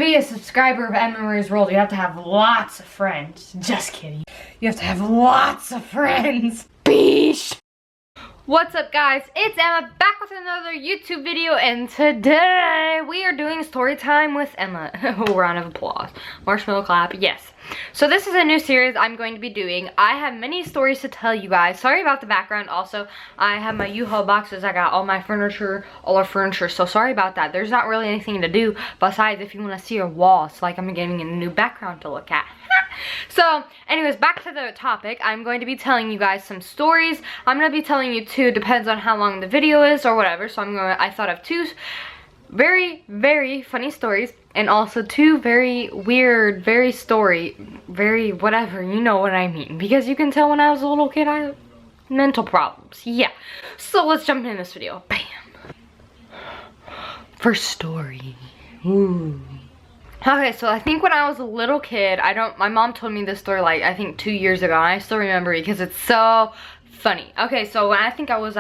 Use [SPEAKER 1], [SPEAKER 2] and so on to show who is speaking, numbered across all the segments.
[SPEAKER 1] be a subscriber of Emma Marie's World, you have to have lots of friends. Just kidding. You have to have lots of friends. Beesh. What's up, guys? It's Emma back with another YouTube video, and today we are doing story time with Emma. Round of applause. Marshmallow clap. Yes. So this is a new series I'm going to be doing. I have many stories to tell you guys. Sorry about the background. Also, I have my U-Haul boxes. I got all my furniture, all our furniture. So sorry about that. There's not really anything to do besides if you want to see our walls. Like I'm getting a new background to look at. So, anyways, back to the topic. I'm going to be telling you guys some stories. I'm going to be telling you two, depends on how long the video is or whatever. So I thought of two very, very funny stories, and also two very weird, very whatever, you know what I mean. Because you can tell when I was a little kid, I had mental problems. Yeah. So let's jump in this video. Bam. First story. Ooh. Okay, so I think when I was a little kid, my mom told me this story like, I think 2 years ago, and I still remember it because it's so funny. Okay, so when I think I was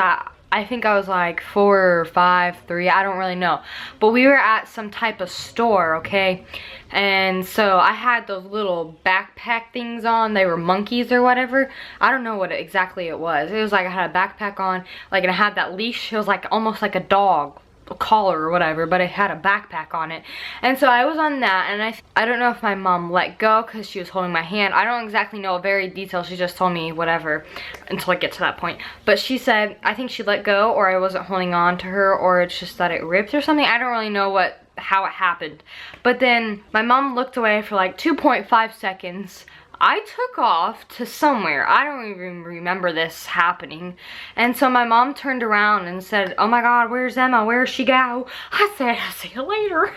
[SPEAKER 1] like 4 or 5, 3, I don't really know. But we were at some type of store, okay? And so I had those little backpack things on. They were monkeys or whatever. I don't know what exactly it was. It was like I had a backpack on, like, and I had that leash. It was like almost like a dog. A collar or whatever, but it had a backpack on it, and so I was on that, and I don't know if my mom let go because she was holding my hand. I don't exactly know very detail. She just told me whatever until I get to that point, but she said I think she let go, or I wasn't holding on to her, or it's just that it ripped or something. I don't really know how it happened, but then my mom looked away for like 2.5 seconds. I took off to somewhere. I don't even remember this happening. And so my mom turned around and said, "Oh my God, where's Emma? Where's she go?" I said, "I'll see you later."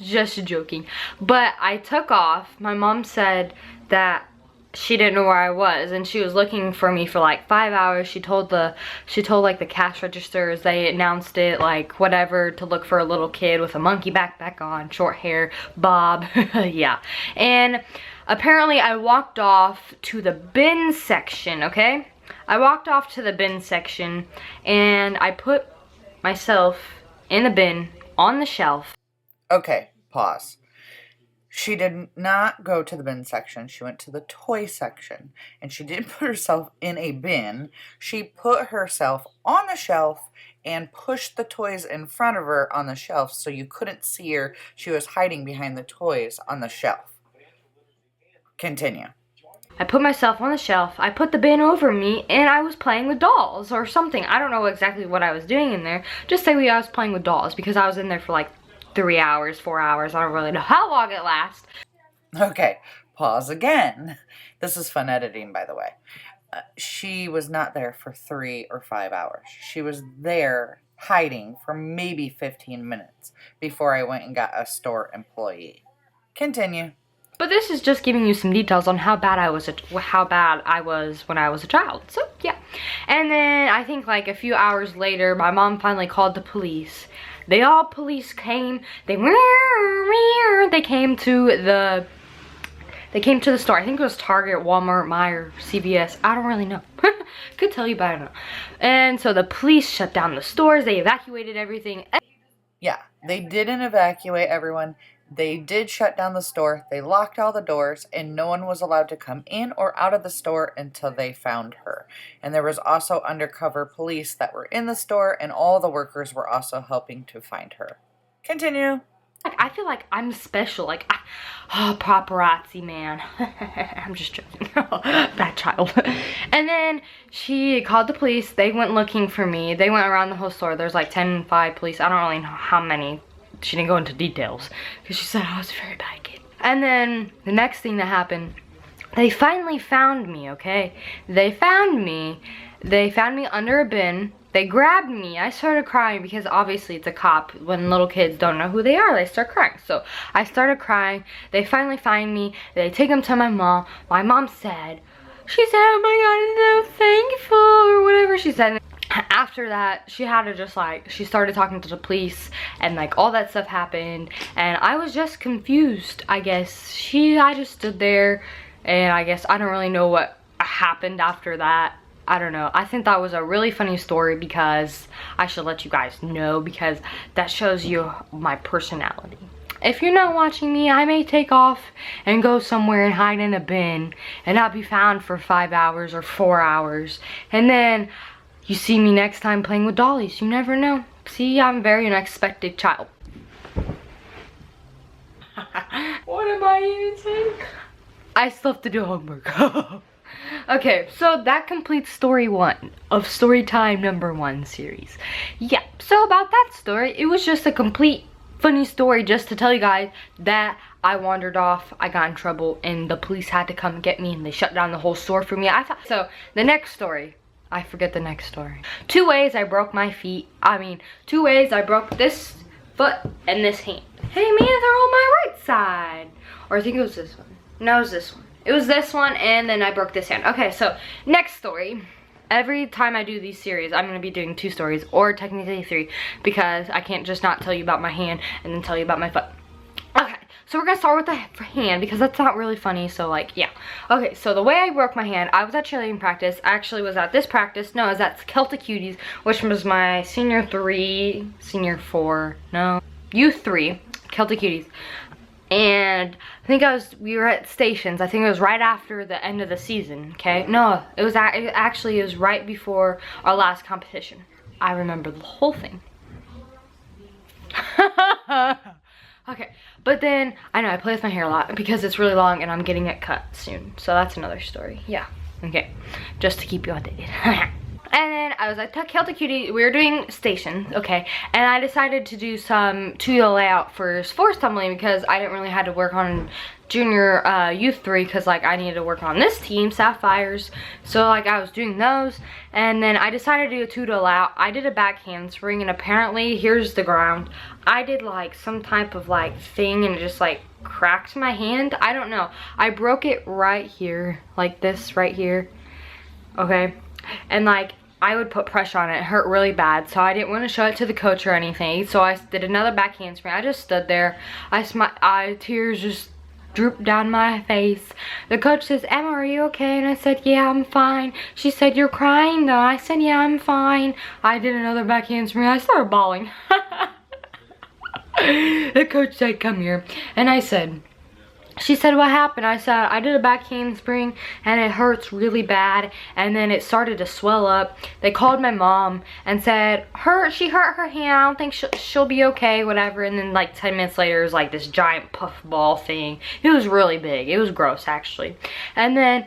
[SPEAKER 1] Just joking. But I took off. My mom said that she didn't know where I was, and she was looking for me for like 5 hours. She told like the cash registers, they announced it, like whatever, to look for a little kid with a monkey backpack on, short hair, bob. Yeah. And apparently I walked off to the bin section, okay? I walked off to the bin section, and I put myself in the bin on the shelf.
[SPEAKER 2] Okay, pause. She did not go to the bin section. She went to the toy section. And she didn't put herself in a bin. She put herself on the shelf and pushed the toys in front of her on the shelf so you couldn't see her. She was hiding behind the toys on the shelf. Continue.
[SPEAKER 1] I put myself on the shelf, I put the bin over me, and I was playing with dolls or something. I don't know exactly what I was doing in there. Just say I was playing with dolls because I was in there for like 3 hours, 4 hours. I don't really know how long it lasts.
[SPEAKER 2] Okay, pause again. This is fun editing, by the way. She was not there for 3 or 5 hours. She was there hiding for maybe 15 minutes before I went and got a store employee. Continue.
[SPEAKER 1] But this is just giving you some details on how bad I was when I was a child. So yeah. And then I think like a few hours later, my mom finally called the police. Police came. They came to the store. I think it was Target, Walmart, Meijer, CVS. I don't really know. Could tell you, but I don't know. And so the police shut down the stores. They evacuated everything.
[SPEAKER 2] Yeah, they didn't evacuate everyone. They did shut down the store. They locked all the doors, and no one was allowed to come in or out of the store until they found her. And there was also undercover police that were in the store, and all the workers were also helping to find her. Continue.
[SPEAKER 1] I feel like I'm special. Like, paparazzi, man. I'm just joking. Bad child. And then she called the police. They went looking for me. They went around the whole store. There's like 5 police. I don't really know how many. She didn't go into details because she said I was a very bad kid. And then the next thing that happened, they finally found me, okay? They found me under a bin. They grabbed me. I started crying because obviously it's a cop. When little kids don't know who they are, they start crying. So I started crying. They finally find me. They take them to my mom. My mom said, "Oh my God, I'm so thankful," or whatever she said. After that, she had to just like, she started talking to the police, and like all that stuff happened, and I was just confused, I guess. I just stood there, and I guess I don't really know what happened after that. I don't know. I think that was a really funny story because I should let you guys know, because that shows you my personality. if you're not watching me, I may take off and go somewhere and hide in a bin and not be found for 5 hours or 4 hours. And then you see me next time playing with dollies. You never know. See, I'm a very unexpected child. What am I even saying? I still have to do homework. Okay, so that completes story 1 of Storytime #1 series. Yeah, so about that story, it was just a complete funny story just to tell you guys that I wandered off, I got in trouble, and the police had to come get me, and they shut down the whole store for me. So the next story, I forget the next story. 2 ways I broke my feet. 2 ways I broke this foot and this hand. Hey man, they're on my right side. Or I think it was this one. No, it was this one. It was this one, and then I broke this hand. Okay, so next story. Every time I do these series, I'm going to be doing 2 stories, or technically 3, because I can't just not tell you about my hand and then tell you about my foot. Okay, so we're going to start with the hand, because that's not really funny, so like, yeah. Okay, so the way I broke my hand, I was at cheerleading practice. I actually was at this practice. No, I was at Celtic Cuties, which was my senior 3, Celtic Cuties. And I think we were at stations. I think it was right after the end of the season, okay? No, it was right before our last competition. I remember the whole thing. Okay, but then, I know, I play with my hair a lot because it's really long and I'm getting it cut soon. So that's another story, yeah. Okay, just to keep you updated. And then I was at Celtic Cutie, we were doing stations, okay, and I decided to do some two-wheel layout for force tumbling because I didn't really have to work on junior youth 3 because like I needed to work on this team, Sapphires, so like I was doing those, and then I decided to do a two-wheel layout. I did a back handspring, and apparently, here's the ground, I did like some type of like thing and it just like cracked my hand. I don't know, I broke it right here, like this right here, okay, and like I would put pressure on it. It hurt really bad, so I didn't want to show it to the coach or anything. So I did another back handspring. I just stood there. Tears just drooped down my face. The coach says, "Emma, are you okay?" And I said, "Yeah, I'm fine." She said, "You're crying though." I said, "Yeah, I'm fine." I did another back handspring. I started bawling. The coach said, "Come here," and I said. She said, "What happened?" I said, "I did a back handspring and it hurts really bad, and then it started to swell up." They called my mom and said, she hurt her hand, I don't think she'll be okay, whatever. And then like 10 minutes later, it was like this giant puff ball thing. It was really big. It was gross, actually. And then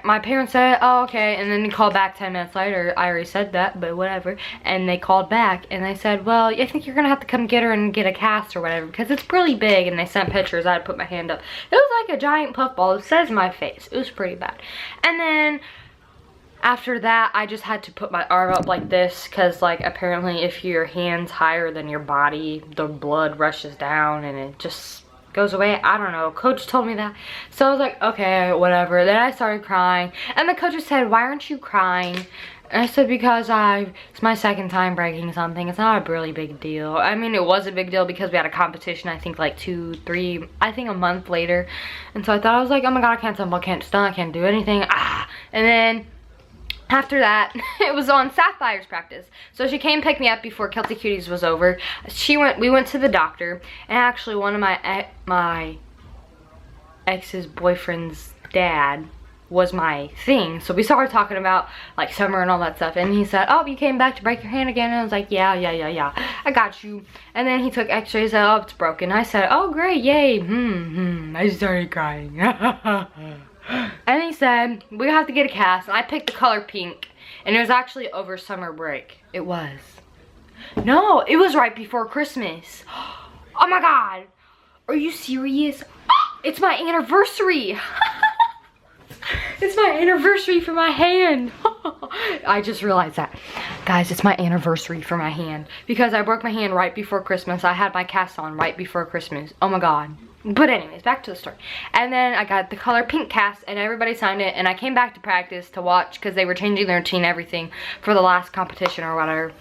[SPEAKER 1] my parents said, "Oh, okay," and then they called back 10 minutes later. I already said that, but whatever. And they called back and they said, "Well, I think you're gonna have to come get her and get a cast or whatever because it's really big." And they sent pictures. I had to put my hand up. It was like a giant puffball. It says my face. It was pretty bad. And then after that, I just had to put my arm up like this because like apparently if your hand's higher than your body, the blood rushes down and it just goes away. I don't know, coach told me that, so I was like, okay, whatever. Then I started crying and the coach just said, "Why aren't you crying?" And I said, "Because it's my second time breaking something. It's not a really big deal." I mean, it was a big deal because we had a competition, I think like a month later, and so I was like, oh my god, I can't tumble, I can't stunt, I can't do anything. And then after that, it was on Sapphire's practice. So she came pick me up before Celtic Cuties was over. We went to the doctor, and actually one of my ex's boyfriend's dad was my thing. So we started talking about like summer and all that stuff, and he said, "Oh, you came back to break your hand again?" And I was like, yeah, I got you. And then he took x-rays, said, "Oh, it's broken." I said, "Oh, great, yay." I started crying. And he said, "We have to get a cast." And I picked the color pink. And it was actually over summer break. It was. No, it was right before Christmas. Oh my god. Are you serious? It's my anniversary. It's my anniversary for my hand. I just realized that. Guys, it's my anniversary for my hand. Because I broke my hand right before Christmas. I had my cast on right before Christmas. Oh my god. But anyways, back to the story. And then I got the color pink cast and everybody signed it. And I came back to practice to watch because they were changing their routine, everything for the last competition or whatever.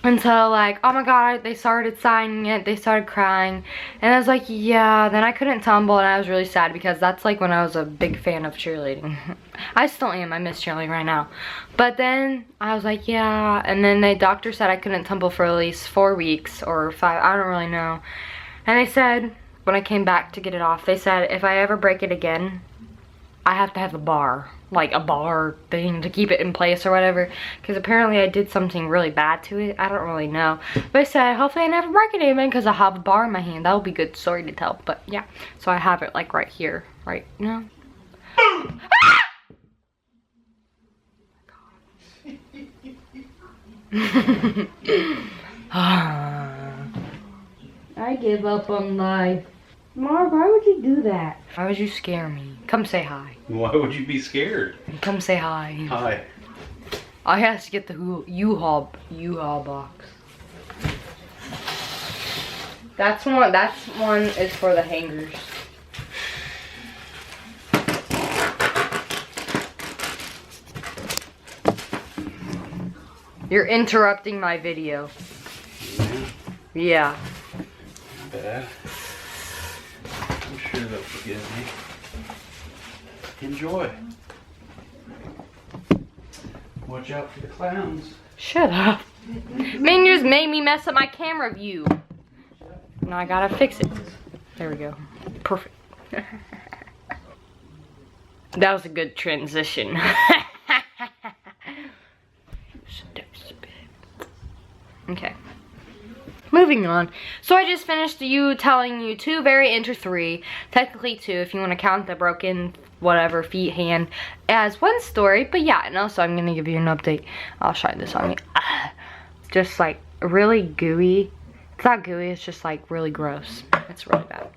[SPEAKER 1] until like, oh my god, they started signing it, they started crying, and I was like, yeah. Then I couldn't tumble, and I was really sad because that's like when I was a big fan of cheerleading. I still am, I miss cheerleading right now. But then I was like, yeah, and then the doctor said I couldn't tumble for at least 4 weeks or 5, I don't really know. And they said, when I came back to get it off, they said if I ever break it again, I have to have a bar, like a bar thing to keep it in place or whatever, because apparently I did something really bad to it. I don't really know, but I said hopefully I never break it again because I have a bar in my hand. That would be a good story to tell. But yeah, so I have it like right here, right now. I give up on life. Mark, why would you do that? Why would you scare me? Come say hi.
[SPEAKER 3] Why would you be scared?
[SPEAKER 1] Come say hi.
[SPEAKER 3] Hi.
[SPEAKER 1] I have to get the U-Haul box. That's one is for the hangers. You're interrupting my video. Yeah.
[SPEAKER 3] Bad. I'm sure they'll forgive me. Enjoy. Watch out for the clowns.
[SPEAKER 1] Shut up. Man, you just made me mess up my camera view. Now I gotta fix it. There we go. Perfect. That was a good transition. Okay. Moving on. So I just finished telling you three, technically two if you want to count the broken whatever feet hand as one story. But yeah, and also I'm gonna give you an update. I'll try this on me. Just like really gooey. It's not gooey, it's just like really gross. It's really bad.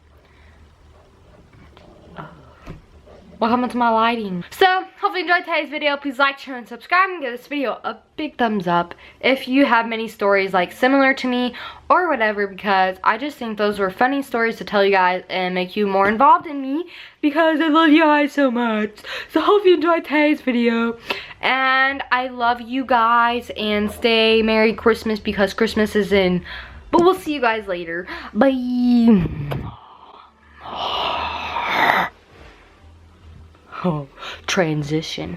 [SPEAKER 1] What happened to my lighting? So, hopefully you enjoyed today's video. Please like, share, and subscribe, and give this video a big thumbs up if you have many stories like similar to me or whatever, because I just think those were funny stories to tell you guys and make you more involved in me because I love you guys so much. So, hope you enjoyed today's video, and I love you guys, and stay Merry Christmas because Christmas is in. But we'll see you guys later. Bye. Oh, transition.